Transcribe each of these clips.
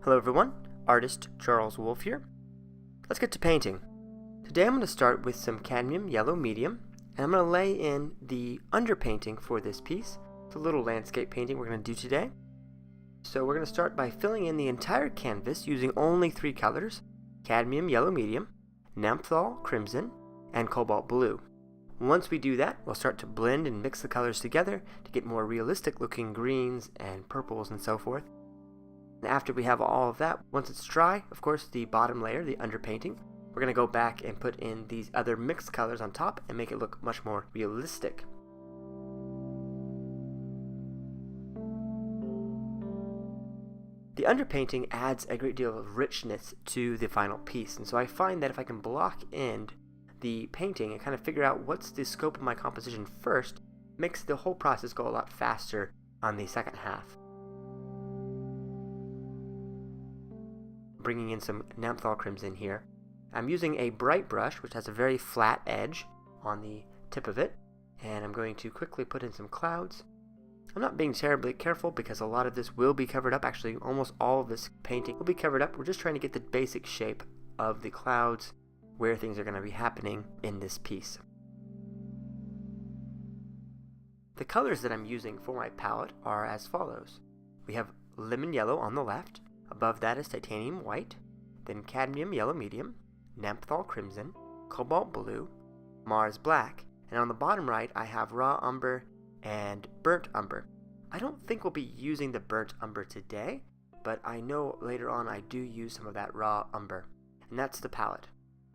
Hello everyone, artist Charles Wolfe here. Let's get to painting. Today I'm going to start with some cadmium yellow medium, and I'm going to lay in the underpainting for this piece. It's a little landscape painting we're going to do today. So we're going to start by filling in the entire canvas using only three colors: cadmium yellow medium, NAPHTHOL crimson, and cobalt blue. Once we do that, we'll start to blend and mix the colors together to get more realistic looking greens and purples and so forth. And after we have all of that, once it's dry, of course, the bottom layer, the underpainting, we're going to go back and put in these other mixed colors on top and make it look much more realistic. The underpainting adds a great deal of richness to the final piece, and so I find that if I can block in the painting and kind of figure out what's the scope of my composition first, makes the whole process go a lot faster on the second half. Bringing in some NAPHTHOL crimson here. I'm using a bright brush which has a very flat edge on the tip of it, and I'm going to quickly put in some clouds. I'm not being terribly careful because a lot of this will be covered up. Actually, almost all of this painting will be covered up. We're just trying to get the basic shape of the clouds, where things are going to be happening in this piece. The colors that I'm using for my palette are as follows. We have lemon yellow on the left. Above that is titanium white, then cadmium yellow medium, NAPHTHOL crimson, cobalt blue, Mars black, and on the bottom right I have raw umber and burnt umber. I don't think we'll be using the burnt umber today, but I know later on I do use some of that raw umber, and that's the palette.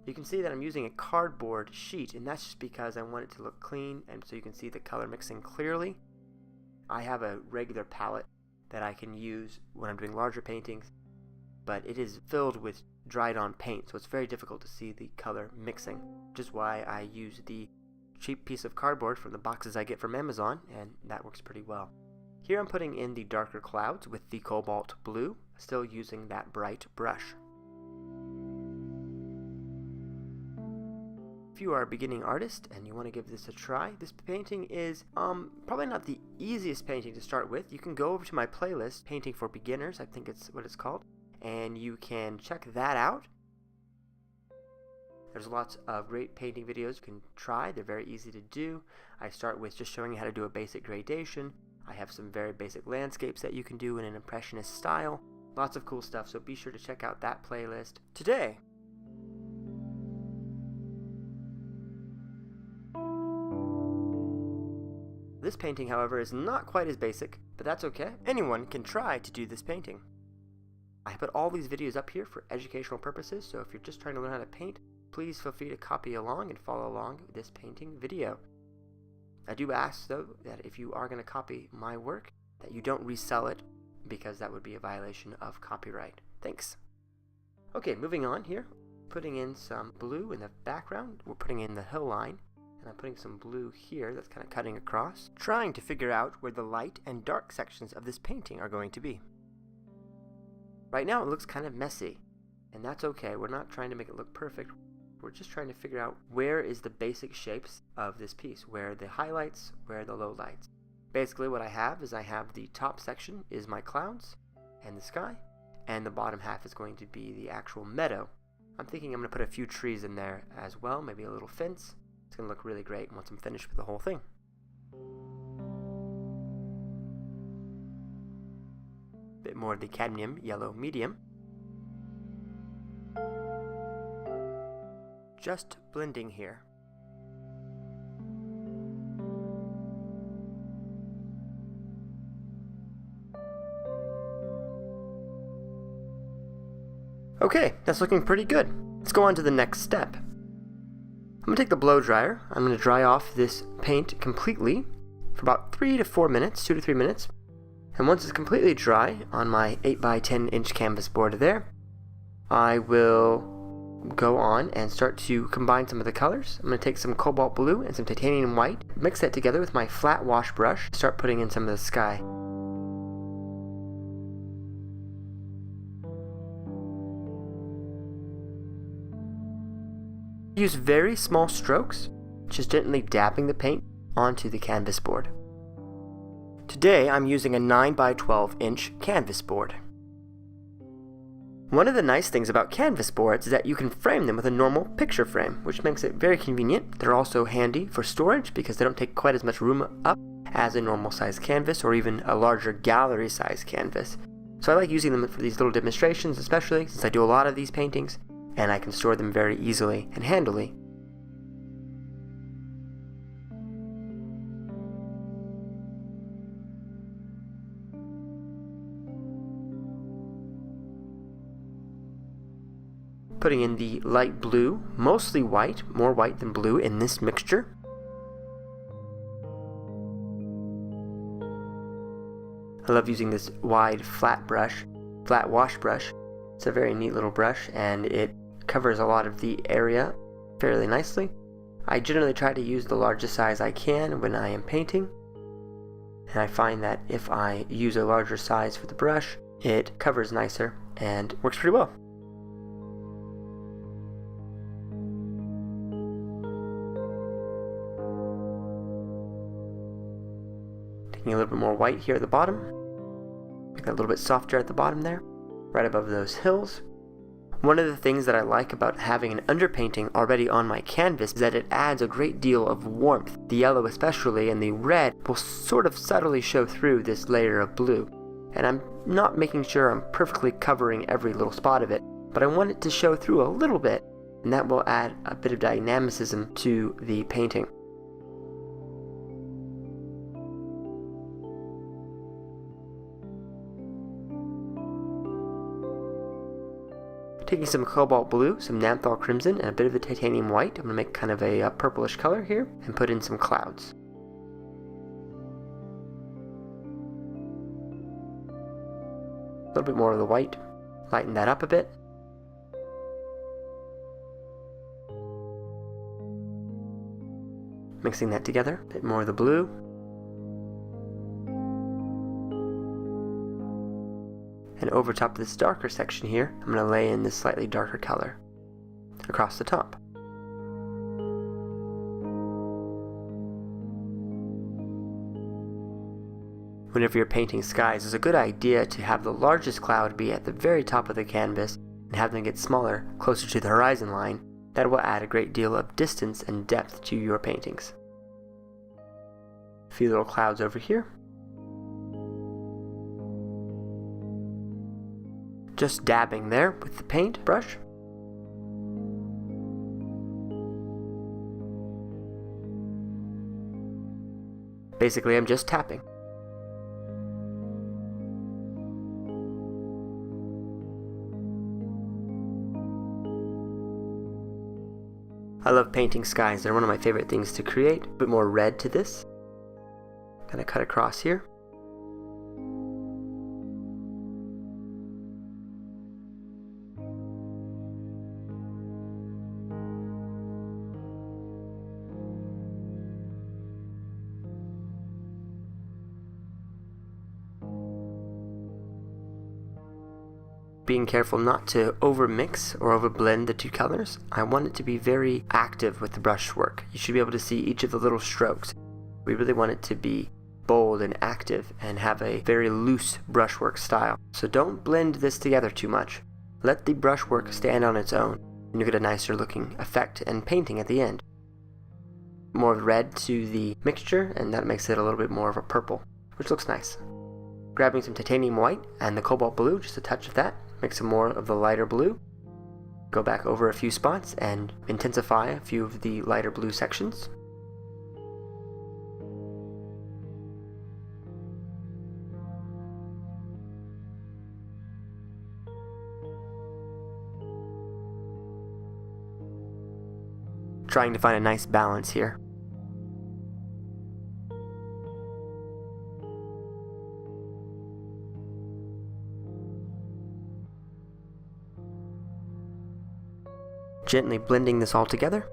You can see that I'm using a cardboard sheet, and that's just because I want it to look clean and so you can see the color mixing clearly. I have a regular palette that I can use when I'm doing larger paintings, but it is filled with dried on paint, so it's very difficult to see the color mixing, which is why I use the cheap piece of cardboard from the boxes I get from Amazon, and that works pretty well. Here I'm putting in the darker clouds with the cobalt blue, still using that bright brush. If you are a beginning artist and you want to give this a try, this painting is probably not the easiest painting to start with. You can go over to my playlist, Painting for Beginners, I think it's what it's called, and you can check that out. There's lots of great painting videos you can try. They're very easy to do. I start with just showing you how to do a basic gradation. I have some very basic landscapes that you can do in an impressionist style. Lots of cool stuff, so be sure to check out that playlist. Today, this painting, however, is not quite as basic, but that's okay. Anyone can try to do this painting. I put all these videos up here for educational purposes, so if you're just trying to learn how to paint, please feel free to copy along and follow along with this painting video. I do ask, though, that if you are going to copy my work, that you don't resell it, because that would be a violation of copyright. Thanks. Okay, moving on here. Putting in some blue in the background. We're putting in the hill line. And I'm putting some blue here that's kind of cutting across, trying to figure out where the light and dark sections of this painting are going to be. Right now it looks kind of messy, and that's okay. We're not trying to make it look perfect. We're just trying to figure out where is the basic shapes of this piece, where are the highlights, where are the lowlights. Basically what I have is I have the top section is my clouds and the sky, and the bottom half is going to be the actual meadow. I'm thinking I'm going to put a few trees in there as well, maybe a little fence. It's going to look really great once I'm finished with the whole thing. Bit more of the cadmium yellow medium. Just blending here. Okay, that's looking pretty good. Let's go on to the next step. I'm going to take the blow dryer. I'm going to dry off this paint completely for about 3 to 4 minutes, 2 to 3 minutes. And once it's completely dry on my 8x10 inch canvas board there, I will go on and start to combine some of the colors. I'm going to take some cobalt blue and some titanium white, mix that together with my flat wash brush, start putting in some of the sky. Use very small strokes, just gently dabbing the paint onto the canvas board. Today I'm using a 9x12 inch canvas board. One of the nice things about canvas boards is that you can frame them with a normal picture frame, which makes it very convenient. They're also handy for storage because they don't take quite as much room up as a normal size canvas or even a larger gallery size canvas. So I like using them for these little demonstrations, especially since I do a lot of these paintings and I can store them very easily and handily. Putting in the light blue, mostly white, more white than blue in this mixture. I love using this wide flat wash brush. It's a very neat little brush and it covers a lot of the area fairly nicely. I generally try to use the largest size I can when I am painting, and I find that if I use a larger size for the brush, it covers nicer and works pretty well. Taking a little bit more white here at the bottom, make that a little bit softer at the bottom there, right above those hills. One of the things that I like about having an underpainting already on my canvas is that it adds a great deal of warmth. The yellow especially and the red will sort of subtly show through this layer of blue. And I'm not making sure I'm perfectly covering every little spot of it, but I want it to show through a little bit, and that will add a bit of dynamicism to the painting. Taking some cobalt blue, some NAPHTHOL crimson, and a bit of the titanium white, I'm going to make kind of a purplish color here, and put in some clouds. A little bit more of the white, lighten that up a bit. Mixing that together, a bit more of the blue. And over top of this darker section here, I'm going to lay in this slightly darker color across the top. Whenever you're painting skies, it's a good idea to have the largest cloud be at the very top of the canvas and have them get smaller, closer to the horizon line. That will add a great deal of distance and depth to your paintings. A few little clouds over here. Just dabbing there with the paint brush. Basically, I'm just tapping. I love painting skies. They're one of my favorite things to create. A bit more red to this. Gonna cut across here. Being careful not to over-mix or over-blend the two colors. I want it to be very active with the brush work. You should be able to see each of the little strokes. We really want it to be bold and active and have a very loose brushwork style. So don't blend this together too much. Let the brushwork stand on its own, and you get a nicer looking effect and painting at the end. More red to the mixture, and that makes it a little bit more of a purple, which looks nice. Grabbing some titanium white and the cobalt blue, just a touch of that. Make some more of the lighter blue. Go back over a few spots and intensify a few of the lighter blue sections. Trying to find a nice balance here. Gently blending this all together.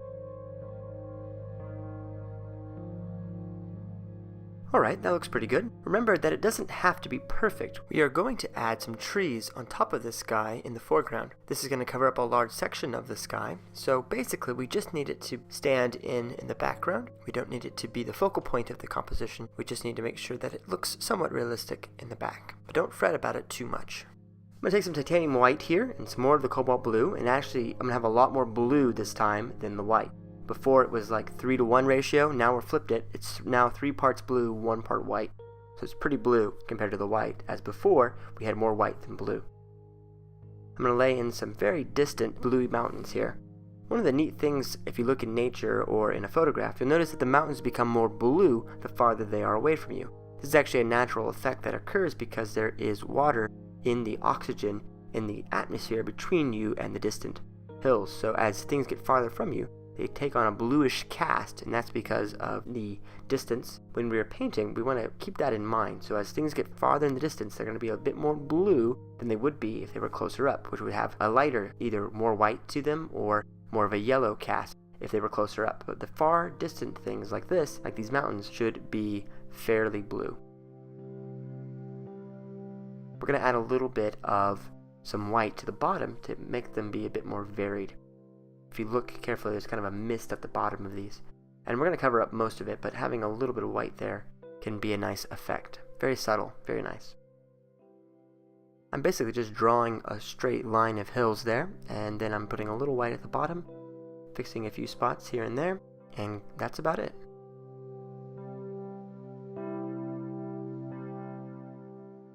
Alright, that looks pretty good. Remember that it doesn't have to be perfect. We are going to add some trees on top of the sky in the foreground. This is going to cover up a large section of the sky, so basically we just need it to stand in the background. We don't need it to be the focal point of the composition. We just need to make sure that it looks somewhat realistic in the back. But don't fret about it too much. I'm going to take some titanium white here and some more of the cobalt blue, and actually I'm going to have a lot more blue this time than the white. Before it was like 3-to-1 ratio, now we're flipped it. It's now 3 parts blue, 1 part white. So it's pretty blue compared to the white, as before we had more white than blue. I'm going to lay in some very distant bluey mountains here. One of the neat things, if you look in nature or in a photograph, you'll notice that the mountains become more blue the farther they are away from you. This is actually a natural effect that occurs because there is water in the oxygen in the atmosphere between you and the distant hills. So as things get farther from you, they take on a bluish cast, and that's because of the distance. When we are painting, we want to keep that in mind. So as things get farther in the distance, they're going to be a bit more blue than they would be if they were closer up, which would have a lighter, either more white to them or more of a yellow cast if they were closer up. But the far distant things like this, like these mountains, should be fairly blue. We're going to add a little bit of some white to the bottom to make them be a bit more varied. If you look carefully, there's kind of a mist at the bottom of these. And we're going to cover up most of it, but having a little bit of white there can be a nice effect. Very subtle, very nice. I'm basically just drawing a straight line of hills there, and then I'm putting a little white at the bottom, fixing a few spots here and there, and that's about it.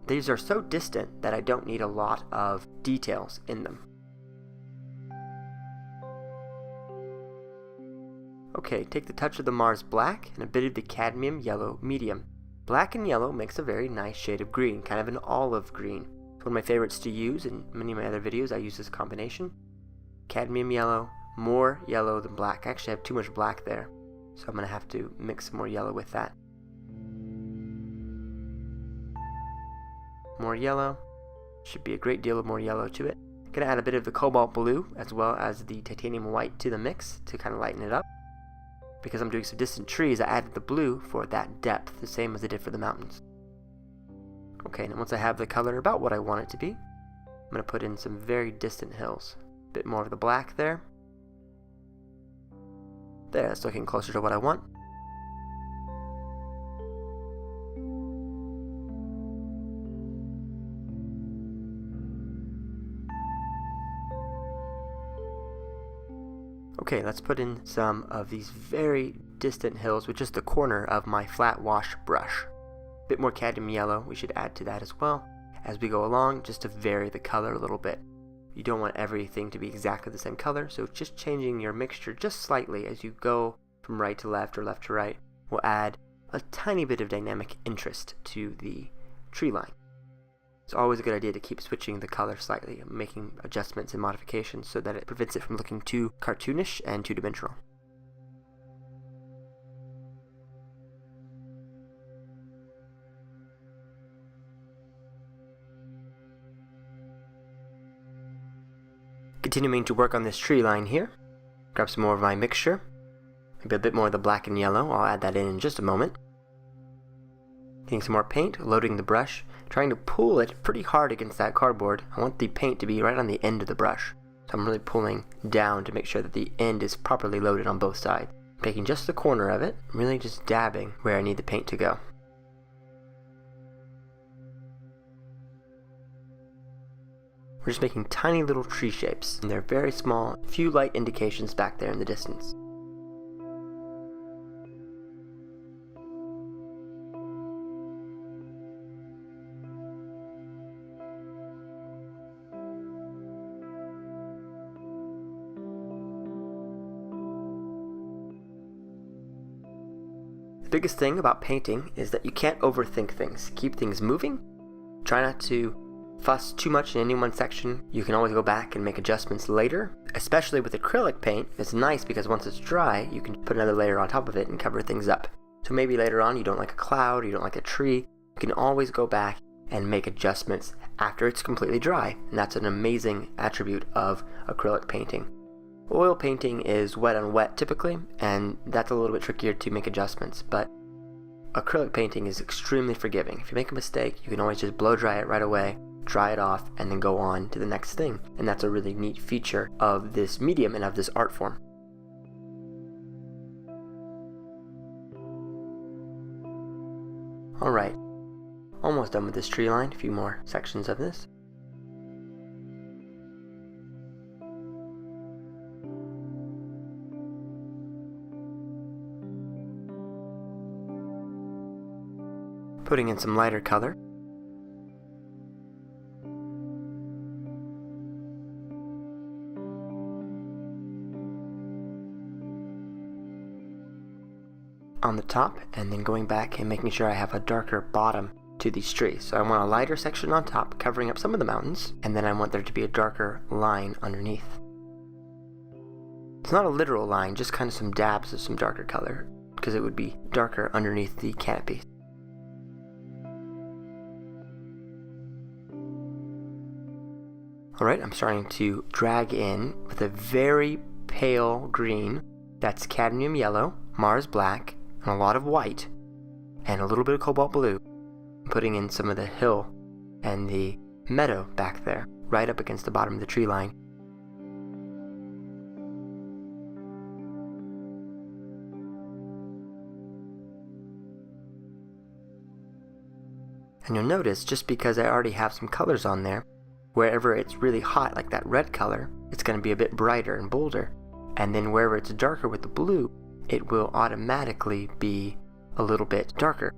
These are so distant that I don't need a lot of details in them. Okay, take the touch of the Mars black and a bit of the cadmium yellow medium. Black and yellow makes a very nice shade of green, kind of an olive green. It's one of my favorites to use. In many of my other videos I use this combination. Cadmium yellow, more yellow than black. I actually have too much black there, so I'm going to have to mix some more yellow with that. More yellow. Should be a great deal of more yellow to it. I'm going to add a bit of the cobalt blue as well as the titanium white to the mix to kind of lighten it up. Because I'm doing some distant trees, I added the blue for that depth, the same as I did for the mountains. Okay, now once I have the color about what I want it to be, I'm going to put in some very distant hills. A bit more of the black there. There, that's looking closer to what I want. Okay, let's put in some of these very distant hills with just the corner of my flat wash brush. A bit more cadmium yellow we should add to that as well as we go along, just to vary the color a little bit. You don't want everything to be exactly the same color, so just changing your mixture just slightly as you go from right to left or left to right will add a tiny bit of dynamic interest to the tree line. It's always a good idea to keep switching the color slightly, making adjustments and modifications so that it prevents it from looking too cartoonish and two-dimensional. Continuing to work on this tree line here, grab some more of my mixture, maybe a bit more of the black and yellow. I'll add that in just a moment. Getting some more paint, loading the brush, trying to pull it pretty hard against that cardboard. I want the paint to be right on the end of the brush, so I'm really pulling down to make sure that the end is properly loaded on both sides. Taking just the corner of it, really just dabbing where I need the paint to go. We're just making tiny little tree shapes, and they're very small, few light indications back there in the distance. The biggest thing about painting is that you can't overthink things. Keep things moving. Try not to fuss too much in any one section. You can always go back and make adjustments later. Especially with acrylic paint, it's nice because once it's dry, you can put another layer on top of it and cover things up. So maybe later on you don't like a cloud, or you don't like a tree. You can always go back and make adjustments after it's completely dry. And that's an amazing attribute of acrylic painting. Oil painting is wet on wet typically, and that's a little bit trickier to make adjustments, but acrylic painting is extremely forgiving. If you make a mistake, you can always just blow dry it right away, dry it off, and then go on to the next thing. And that's a really neat feature of this medium and of this art form. Alright, almost done with this tree line, a few more sections of this. Putting in some lighter color. On the top, and then going back and making sure I have a darker bottom to these trees. So I want a lighter section on top covering up some of the mountains, and then I want there to be a darker line underneath. It's not a literal line, just kind of some dabs of some darker color, because it would be darker underneath the canopy. Alright, I'm starting to drag in with a very pale green, that's cadmium yellow, Mars black, and a lot of white, and a little bit of cobalt blue, putting in some of the hill and the meadow back there, right up against the bottom of the tree line. And you'll notice, just because I already have some colors on there, wherever it's really hot, like that red color, it's going to be a bit brighter and bolder. And then wherever it's darker with the blue, it will automatically be a little bit darker,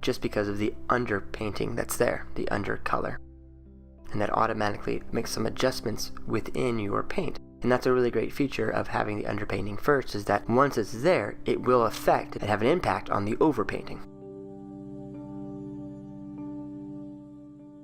just because of the underpainting that's there, the undercolor. And that automatically makes some adjustments within your paint. And that's a really great feature of having the underpainting first, is that once it's there, it will affect and have an impact on the overpainting.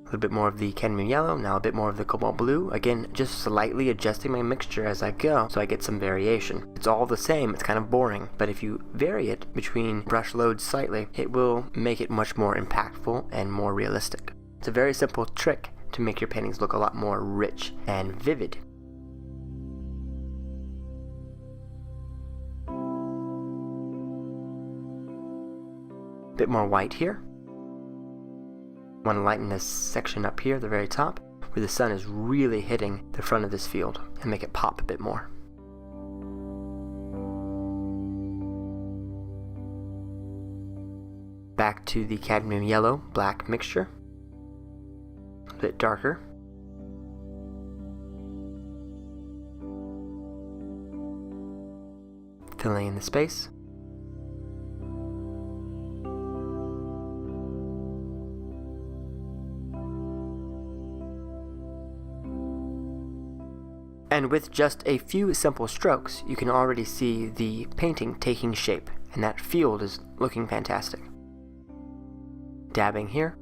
A little bit more of the cadmium yellow, now a bit more of the cobalt blue. Again, just slightly adjusting my mixture as I go so I get some variation. It's all the same, it's kind of boring, but if you vary it between brush loads slightly, it will make it much more impactful and more realistic. It's a very simple trick to make your paintings look a lot more rich and vivid. Bit more white here. Want to lighten this section up here at the very top, where the sun is really hitting the front of this field, and make it pop a bit more. Back to the cadmium yellow black mixture, a bit darker. Filling in the space. And with just a few simple strokes, you can already see the painting taking shape, and that field is looking fantastic. Dabbing here.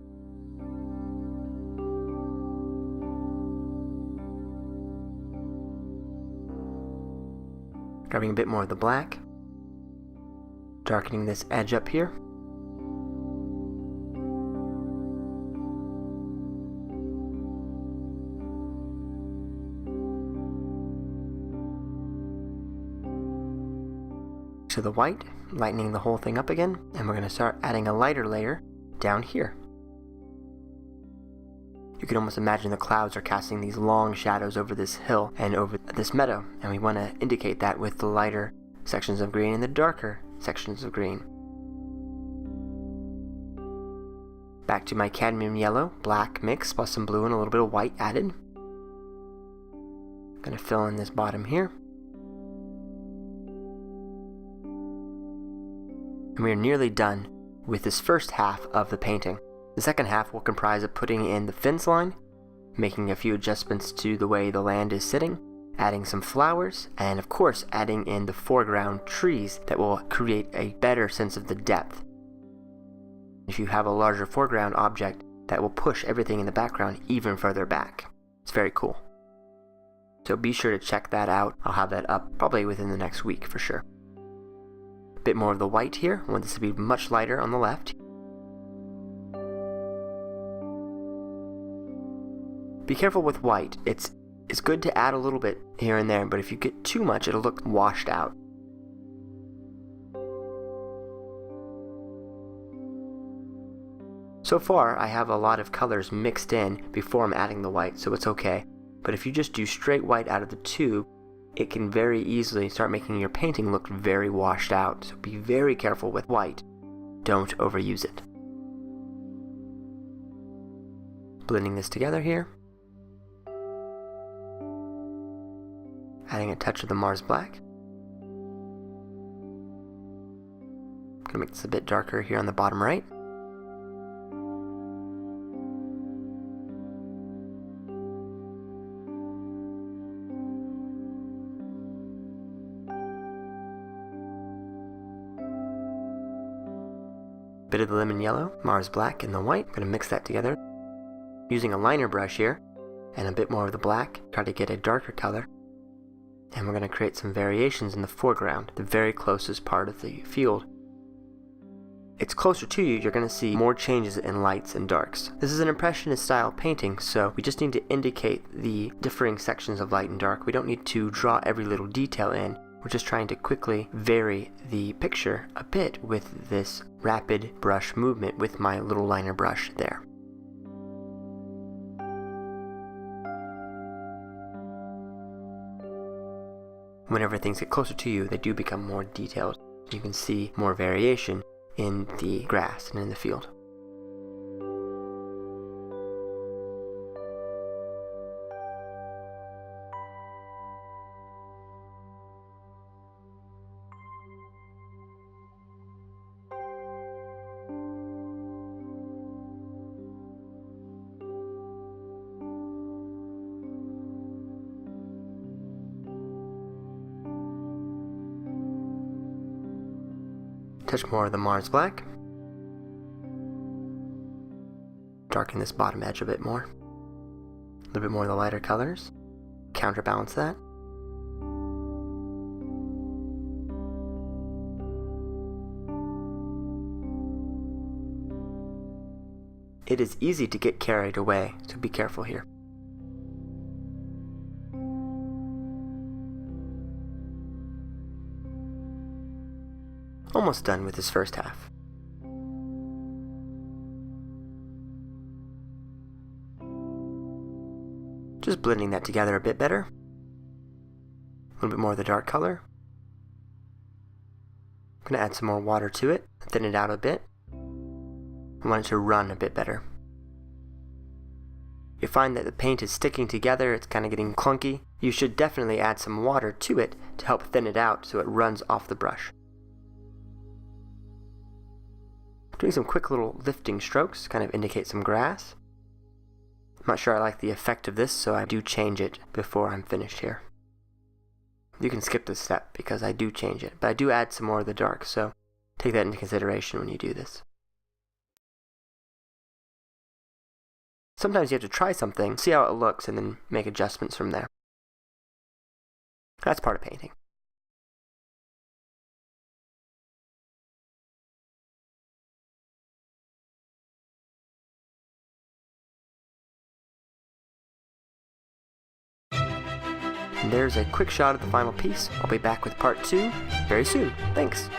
Grabbing a bit more of the black. Darkening this edge up here. To the white, lightening the whole thing up again, and we're going to start adding a lighter layer down here. You can almost imagine the clouds are casting these long shadows over this hill and over this meadow, and we want to indicate that with the lighter sections of green and the darker sections of green. Back to my cadmium yellow black mix plus some blue and a little bit of white added. Going to fill in this bottom here. And we are nearly done with this first half of the painting. The second half will comprise of putting in the fence line, making a few adjustments to the way the land is sitting, adding some flowers, and of course adding in the foreground trees that will create a better sense of the depth. If you have a larger foreground object, that will push everything in the background even further back. It's very cool. So be sure to check that out. I'll have that up probably within the next week for sure. Bit more of the white here. I want this to be much lighter on the left. Be careful with white. It's good to add a little bit here and there, but if you get too much, it'll look washed out. So far, I have a lot of colors mixed in before I'm adding the white, so it's okay. But if you just do straight white out of the tube, it can very easily start making your painting look very washed out. So be very careful with white. Don't overuse it. Blending this together here. Adding a touch of the Mars black. Gonna make this a bit darker here on the bottom right. Bit of the lemon yellow, Mars black, and the white. I'm going to mix that together. Using a liner brush here, and a bit more of the black, try to get a darker color. And we're going to create some variations in the foreground, the very closest part of the field. It's closer to you, you're going to see more changes in lights and darks. This is an impressionist style painting, so we just need to indicate the differing sections of light and dark. We don't need to draw every little detail in. We're just trying to quickly vary the picture a bit with this rapid brush movement with my little liner brush there. Whenever things get closer to you, they do become more detailed. You can see more variation in the grass and in the field. Touch more of the Mars black. Darken this bottom edge a bit more. A little bit more of the lighter colors. Counterbalance that. It is easy to get carried away, so be careful here. Almost done with this first half. Just blending that together a bit better. A little bit more of the dark color. I'm going to add some more water to it, thin it out a bit. I want it to run a bit better. You find that the paint is sticking together, it's kind of getting clunky. You should definitely add some water to it to help thin it out so it runs off the brush. Doing some quick little lifting strokes, kind of indicate some grass. I'm not sure I like the effect of this, so I do change it before I'm finished here. You can skip this step because I do change it, but I do add some more of the dark, so take that into consideration when you do this. Sometimes you have to try something, see how it looks, and then make adjustments from there. That's part of painting. And there's a quick shot of the final piece. I'll be back with part 2 very soon. Thanks!